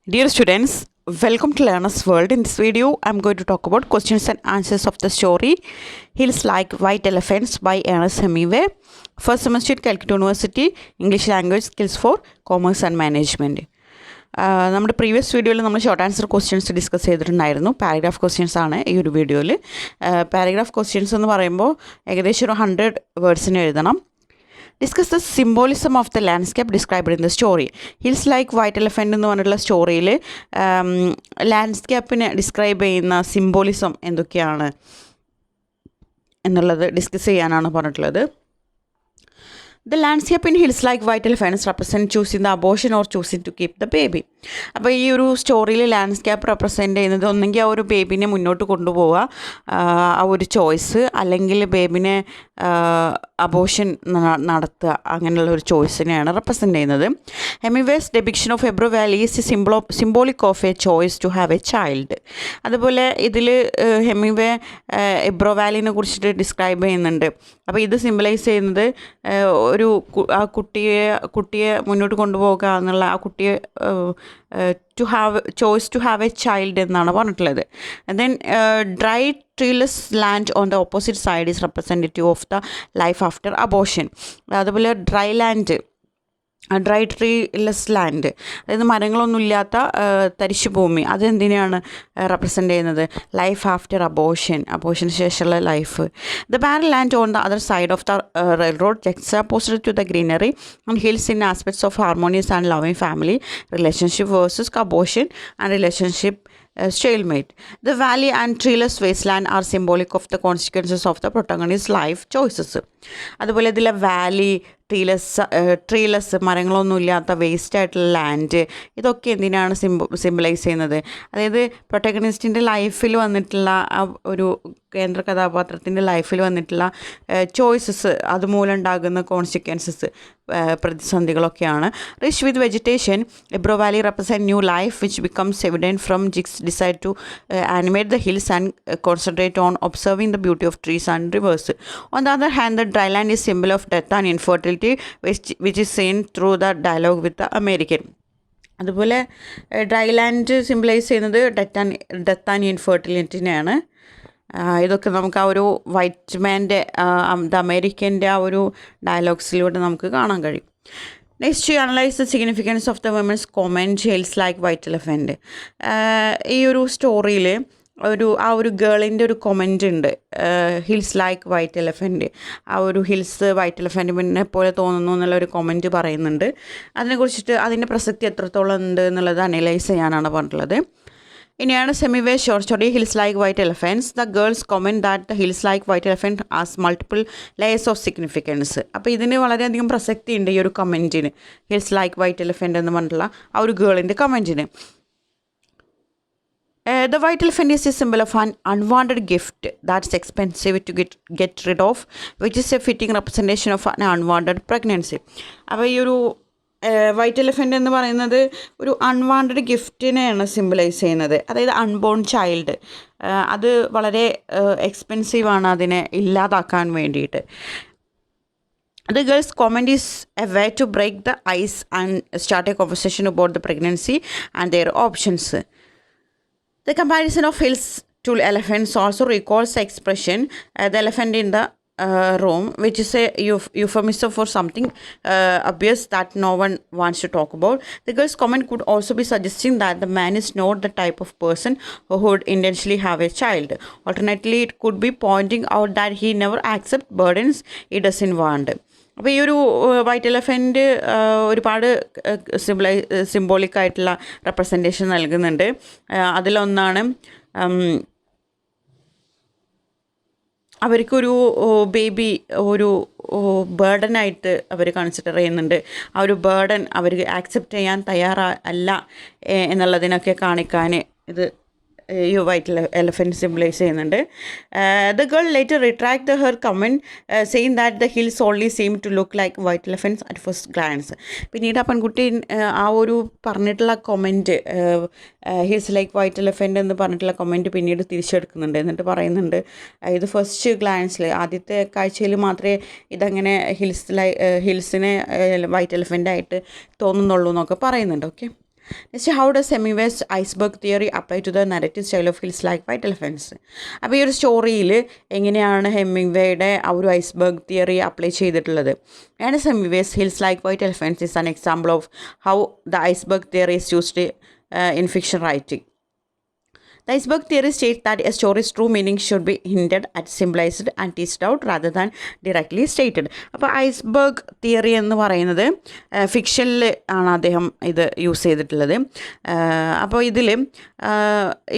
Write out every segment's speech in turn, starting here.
Dear students, welcome to Learner's World. In this video, I'm going to talk about questions and answers of the story Hills Like White Elephants by Ernest Hemingway. First semester at Calcutta University, English Language Skills for Commerce and Management. നമ്മുടെ previous വീഡിയോയിൽ നമ്മൾ short answer questions discuss ചെയ്തിട്ടുണ്ടായിരുന്നു. Paragraph questions ആണ് ഈ ഒരു വീഡിയോയിൽ. Paragraph questions എന്ന് പറയുമ്പോൾ ഏകദേശം ഒരു 100 വേർഡ്സിന് എഴുതണം. Discuss the symbolism of the landscape described in the story. Hills like white elephant എന്ന് പറഞ്ഞിട്ടുള്ള സ്റ്റോറിയിൽ ലാൻഡ്സ്കേപ്പിനെ ഡിസ്ക്രൈബ് ചെയ്യുന്ന സിംബോളിസം എന്തൊക്കെയാണ് എന്നുള്ളത് ഡിസ്കസ് ചെയ്യാനാണ് പറഞ്ഞിട്ടുള്ളത്. The landscape in Hills Like White Elephants represent choosing the abortion or choosing to keep the baby. അപ്പോൾ ഈ ഒരു സ്റ്റോറിയിൽ ലാൻഡ്സ്കേപ്പ് റെപ്രസെൻ്റ് ചെയ്യുന്നത് ഒന്നെങ്കിൽ ആ ഒരു ബേബിനെ മുന്നോട്ട് കൊണ്ടുപോവുക, ആ ഒരു ചോയ്സ്, അല്ലെങ്കിൽ ബേബിനെ അബോഷൻ നടത്തുക, അങ്ങനെയുള്ള ഒരു ചോയ്സിനെയാണ് റെപ്രസെൻ്റ് ചെയ്യുന്നത്. Hemingway's depiction of Ebro valley is symbolic of a choice to have a child. അതുപോലെ ഇതിൽ ഹെമിവേ എബ്രോ വാലിനെ കുറിച്ചിട്ട് ഡിസ്ക്രൈബ് ചെയ്യുന്നുണ്ട്. അപ്പോൾ ഇത് സിംബലൈസ് ചെയ്യുന്നത് ഒരു ആ കുട്ടിയെ മുന്നോട്ട് കൊണ്ടുപോകുക എന്നുള്ള, ആ കുട്ടിയെ to have choice to have a child എന്നാണ് പറഞ്ഞിട്ടുള്ളത്. Then dry treeless land on the opposite side is representative of the life after abortion. അതുപോലെ ഡ്രൈ ട്രീലെസ് ലാൻഡ്, അതായത് മരങ്ങളൊന്നുമില്ലാത്ത തരിശു ഭൂമി, അതെന്തിനാണ് റെപ്രസെൻ്റ് ചെയ്യുന്നത്? ലൈഫ് ആഫ്റ്റർ അബോഷന് ശേഷമുള്ള life. The barren land on the other side of the railroad juxtaposed to the greenery and hills in aspects of harmonious and loving family relationship versus abortion and relationship stalemate. The valley and treeless wasteland are symbolic of the consequences of the protagonist's life choices. അതുപോലെ ഇതിലെ Valley, ട്രീലെസ് മരങ്ങളൊന്നുമില്ലാത്ത waste ആയിട്ടുള്ള land, ഇതൊക്കെ എന്തിനാണ് symbolise ചെയ്യുന്നത്? അതായത് പ്രൊട്ടഗണിസ്റ്റിൻ്റെ ലൈഫിൽ വന്നിട്ടുള്ള ആ ഒരു കേന്ദ്ര കഥാപാത്രത്തിൻ്റെ ലൈഫിൽ വന്നിട്ടുള്ള ചോയ്സസ്, അതുമൂലം ഉണ്ടാകുന്ന കോൺസിക്വൻസസ്, പ്രതിസന്ധികളൊക്കെയാണ്. Rich with vegetation, Ebro valley represent new life which becomes evident from Jig's decide to animate the hills and concentrate on observing the beauty of trees and rivers. On the other hand, the dryland is symbol of death and infertility, which is seen through the dialogue with the American. അതുപോലെ dryland symbolise ചെയ്യുന്നത് death and ഇൻഫെർട്ടിലിറ്റിനെയാണ്. ഇതൊക്കെ നമുക്ക് ആ ഒരു white മാൻ്റെ the അമേരിക്കൻ്റെ ആ ഒരു ഡയലോഗ്സിലൂടെ നമുക്ക് കാണാൻ കഴിയും. Next, to analyse the significance of the women's comment hills like white elephant. ഈ ഒരു സ്റ്റോറിയിൽ ആ ഒരു ഗേളിൻ്റെ ഒരു കൊമൻ്റ് ഉണ്ട്, ഹിൽസ് ലൈക്ക് വൈറ്റ് എലഫൻറ്റ്. ആ ഒരു ഹിൽസ് വൈറ്റ് എലഫൻറ്റിനെ പോലെ തോന്നുന്നു എന്നുള്ളൊരു കൊമൻറ്റ് പറയുന്നുണ്ട്. അതിനെക്കുറിച്ചിട്ട് അതിൻ്റെ പ്രസക്തി എത്രത്തോളം ഉണ്ട് എന്നുള്ളത് അനലൈസ് ചെയ്യാനാണ് പറഞ്ഞിട്ടുള്ളത്. ഇനിയാണ് സെമിവേ short story hills like white elephants. The girls comment that the hills like white elephant as multiple layers of significance. അപ്പോൾ ഇതിന് വളരെയധികം പ്രസക്തി ഉണ്ട് ഈ ഒരു കമൻറ്റിന്, ഹിൽസ് ലൈക്ക് വൈറ്റ് എലഫൻറ്റ് എന്ന് പറഞ്ഞിട്ടുള്ള ആ ഒരു ഗേളിൻ്റെ കമൻറ്റിന്. The white elephant is a symbol of an unwanted gift that's expensive to get rid of, which is a fitting representation of an unwanted pregnancy. അപ്പോൾ ഈ ഒരു വൈറ്റ് എലഫൻറ്റ് എന്ന് പറയുന്നത് ഒരു അൺവാണ്ടഡ് ഗിഫ്റ്റിനെയാണ് സിംബലൈസ് ചെയ്യുന്നത്. അതായത് അൺബോൺ ചൈൽഡ്, അത് വളരെ എക്സ്പെൻസീവാണ് അതിനെ ഇല്ലാതാക്കാൻ വേണ്ടിയിട്ട്. The girl's comment is a way to break the ice and start a conversation about the pregnancy and their options. The comparison of hills to elephants also recalls the expression the elephant in the room, which is a euphemism for something obvious that no one wants to talk about. The girl's comment could also be suggesting that the man is not the type of person who would intentionally have a child. Alternatively, it could be pointing out that he never accepts burdens he doesn't want. അപ്പോൾ ഈ ഒരു white elephant ഒരുപാട് സിംബോളിക്കായിട്ടുള്ള representation നൽകുന്നുണ്ട്. അതിലൊന്നാണ് അവർക്കൊരു baby ഒരു ബേർഡനായിട്ട് അവർ consider ചെയ്യുന്നുണ്ട്. ആ ഒരു ബേർഡൻ അവർ ആക്സെപ്റ്റ് ചെയ്യാൻ തയ്യാറല്ല എന്നുള്ളതിനൊക്കെ കാണിക്കാൻ ഇത് ഈ വൈറ്റ് എലഫൻറ്റ് സിംബലൈസ് ചെയ്യുന്നുണ്ട്. The girl later retract her comment saying that the hills only seem to look like white elephants at first glance. പിന്നീട് ആ പെൺകുട്ടി ആ ഒരു പറഞ്ഞിട്ടുള്ള കൊമൻറ്റ്, ഹിൽസ് ലൈക്ക് വൈറ്റ് എലഫൻറ്റ് എന്ന് പറഞ്ഞിട്ടുള്ള കൊമൻറ്റ് പിന്നീട് തിരിച്ചെടുക്കുന്നുണ്ട്. എന്നിട്ട് പറയുന്നുണ്ട് ഇത് ഫസ്റ്റ് ഗ്ലാൻസിൽ, ആദ്യത്തെ കാഴ്ചയിൽ മാത്രമേ ഇതങ്ങനെ ഹിൽസിനെ വൈറ്റ് എലഫൻ്റായിട്ട് തോന്നുന്നുള്ളൂ എന്നൊക്കെ പറയുന്നുണ്ട്. Okay. Next, how does Hemingway's iceberg theory apply to the narrative style of hills like white elephants? അപ്പോൾ ഈ ഒരു സ്റ്റോറിയിൽ എങ്ങനെയാണ് ഹെമിംഗ്വേയുടെ ആ ഒരു ഐസ്ബർഗ് തിയറി അപ്ലൈ ചെയ്തിട്ടുള്ളത്? Ernest Hemingway's hills like white elephants is an example of how the iceberg theory is used in fiction writing. The iceberg theory states that a story's true meaning should be hinted at, symbolized and teased out rather than directly stated. അപ്പോൾ iceberg theory എന്ന് പറയുന്നത് ഫിക്ഷനിൽ ആണ് അദ്ദേഹം ഇത് use ചെയ്തിട്ടുള്ളത്. അപ്പോൾ ഇതിൽ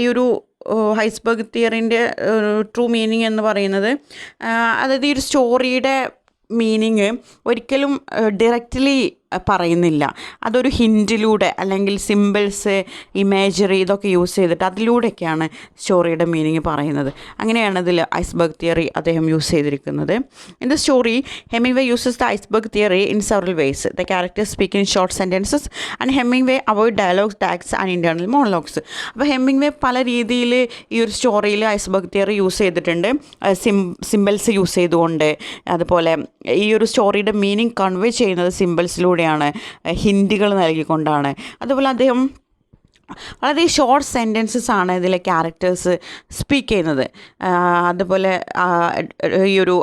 ഈ ഒരു ഐസ്ബർഗ് തിയറിൻ്റെ ട്രൂ മീനിങ് എന്ന് പറയുന്നത്, അതായത് ഈ ഒരു സ്റ്റോറിയുടെ മീനിങ് ഒരിക്കലും ഡയറക്റ്റ്ലി പറയുന്നില്ല. അതൊരു ഹിൻറ്റിലൂടെ അല്ലെങ്കിൽ സിമ്പിൾസ്, ഇമേജറി ഇതൊക്കെ യൂസ് ചെയ്തിട്ട് അതിലൂടെയൊക്കെയാണ് സ്റ്റോറിയുടെ മീനിങ് പറയുന്നത്. അങ്ങനെയാണ് ഇതിൽ ഐസ്ബർഗ് തിയറി അദ്ദേഹം യൂസ് ചെയ്തിരിക്കുന്നത്. In the story Hemingway uses the iceberg theory in several ways. The characters speak in short sentences and Hemingway avoid dialogues, tags and internal monologues. അപ്പോൾ Hemingway പല രീതിയിൽ ഈ ഒരു സ്റ്റോറിയിൽ ഐസ്ബർഗ് തിയറി യൂസ് ചെയ്തിട്ടുണ്ട്. Symbols use ചെയ്തുകൊണ്ട്, അതുപോലെ ഈ ഒരു സ്റ്റോറിയുടെ മീനിങ് കൺവേ ചെയ്യുന്നത് സിമ്പിൾസിലൂടെ ഹിൻറ്റുകൾ നൽകിക്കൊണ്ടാണ്. അതുപോലെ അദ്ദേഹം വളരെ ഷോർട്ട് സെൻറ്റൻസസ് ആണ് ഇതിലെ ക്യാരക്ടേഴ്സ് സ്പീക്ക് ചെയ്യുന്നത്. അതുപോലെ ഈ ഒരു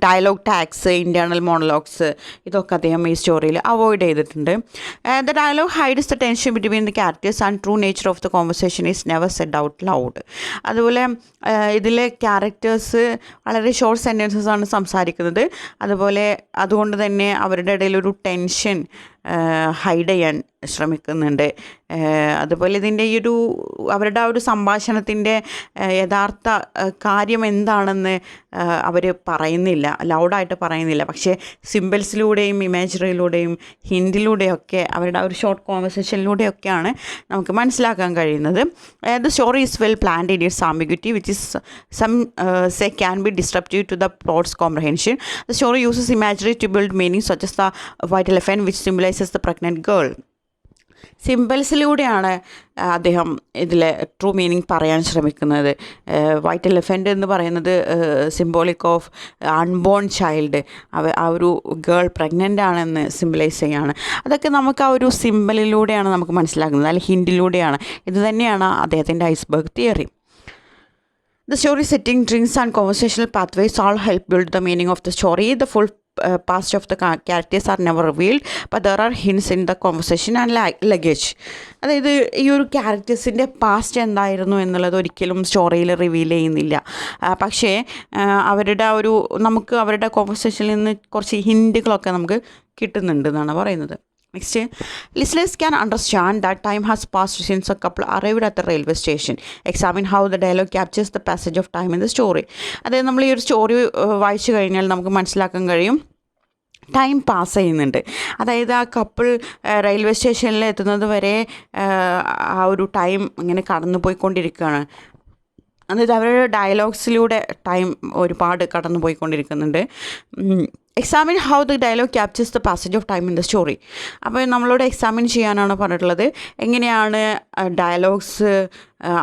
ഡയലോഗ് ടാഗ്സ്, ഇൻറ്റേർണൽ മോണോലോഗ്സ് ഇതൊക്കെ അദ്ദേഹം ഈ സ്റ്റോറിയിൽ അവോയ്ഡ് ചെയ്തിട്ടുണ്ട്. The dialogue hides the tension between the characters and true nature of the conversation is never said out loud. അതുപോലെ ഇതിലെ ക്യാരക്ടേഴ്സ് വളരെ ഷോർട്ട് സെൻറ്റൻസസ് ആണ് സംസാരിക്കുന്നത്. അതുകൊണ്ട് തന്നെ അവരുടെ ഇടയിലൊരു ടെൻഷൻ ഹൈഡ് ചെയ്യാൻ ശ്രമിക്കുന്നുണ്ട്. അതുപോലെ ഇതിൻ്റെ ഈ ഒരു അവരുടെ ആ ഒരു സംഭാഷണത്തിൻ്റെ യഥാർത്ഥ കാര്യം എന്താണെന്ന് അവർ പറയുന്നില്ല, ലൗഡായിട്ട് പറയുന്നില്ല. പക്ഷേ സിമ്പിൾസിലൂടെയും ഇമേജറിയിലൂടെയും ഹിൻറ്റിലൂടെയൊക്കെ അവരുടെ ആ ഒരു ഷോർട്ട് കോൺവെർസേഷനിലൂടെയൊക്കെയാണ് നമുക്ക് മനസ്സിലാക്കാൻ കഴിയുന്നത്. The story is well planned in its ambiguity which is some say can be disruptive to the plot's comprehension. The story uses imaginary to build meaning such as the white elephant which symbolises the pregnant girl. സിമ്പിൾസിലൂടെയാണ് അദ്ദേഹം ഇതിലെ true meaning പറയാൻ ശ്രമിക്കുന്നത്. White elephant എന്ന് പറയുന്നത് symbolic of unborn child, ആ ഒരു girl pregnant ആണെന്ന് സിംബലൈസ് ചെയ്യാണ്. അതൊക്കെ നമുക്ക് ആ ഒരു സിമ്പലിലൂടെയാണ് നമുക്ക് മനസ്സിലാക്കുന്നത്, അല്ലെങ്കിൽ ഹിൻറ്റിലൂടെയാണ്. ഇത് തന്നെയാണ് അദ്ദേഹത്തിൻ്റെ iceberg theory. The story setting, drinks and conversational pathways all help build the meaning of the story. The full past of the characters are never revealed, but there are hints in the conversation and luggage. അതായത് ഈ ഒരു ക്യാരക്ടേഴ്സിൻ്റെ past എന്തായിരുന്നു എന്നുള്ളത് ഒരിക്കലും സ്റ്റോറിയിൽ reveal ചെയ്യുന്നില്ല. പക്ഷേ അവരുടെ നമുക്ക് അവരുടെ കോൺവെർസേഷനിൽ നിന്ന് കുറച്ച് ഹിൻറ്റുകളൊക്കെ നമുക്ക് കിട്ടുന്നുണ്ട് എന്നാണ് പറയുന്നത്. Next, listeners can understand that time has passed since a couple arrived at the railway station. Examine how the dialogue captures the passage of time in the story. അതായത് നമ്മൾ ഈ ഒരു സ്റ്റോറി വായിച്ചു കഴിഞ്ഞാൽ നമുക്ക് മനസ്സിലാക്കാൻ കഴിയും ടൈം പാസ് ചെയ്യുന്നുണ്ട്. അതായത് ആ കപ്പിൾ റെയിൽവേ സ്റ്റേഷനിൽ എത്തുന്നത് വരെ ആ ഒരു ടൈം ഇങ്ങനെ കടന്നു പോയിക്കൊണ്ടിരിക്കുകയാണ്. അതായത് അവരുടെ ഡയലോഗ്സിലൂടെ ടൈം ഒരുപാട് കടന്നു പോയിക്കൊണ്ടിരിക്കുന്നുണ്ട്. Examine how the dialogue captures the passage of time in the story. അപ്പോൾ നമ്മളോട് എക്സാമിൻ ചെയ്യാനാണ് പറഞ്ഞിട്ടുള്ളത്, എങ്ങനെയാണ് ഡയലോഗ്സ്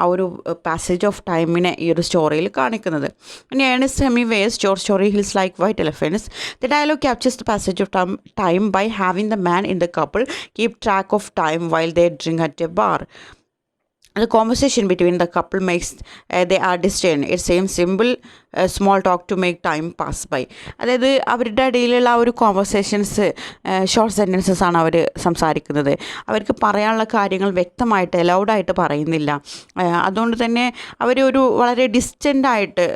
ആ ഒരു പാസേജ് ഓഫ് ടൈമിനെ ഈ ഒരു സ്റ്റോറിയിൽ കാണിക്കുന്നത്. ഇനി Ernest Hemingway's story hills like white elephants. The dialogue captures the passage of time by having the man in the couple keep track of time while they drink at a bar. The conversation between the couple makes they are distant. It seems simple small talk to make time pass by. അതായത് അവരുടെ ഇടയിലുള്ള ആ ഒരു conversations short sentences ആണ് അവർ സംസാരിക്കുന്നത്. അവർക്ക് പറയാനുള്ള കാര്യങ്ങൾ വ്യക്തമായിട്ട് ലൗഡായിട്ട് പറയുന്നില്ല. അതുകൊണ്ട് തന്നെ അവർ ഒരു വളരെ ഡിസ്റ്റൻ്റായിട്ട്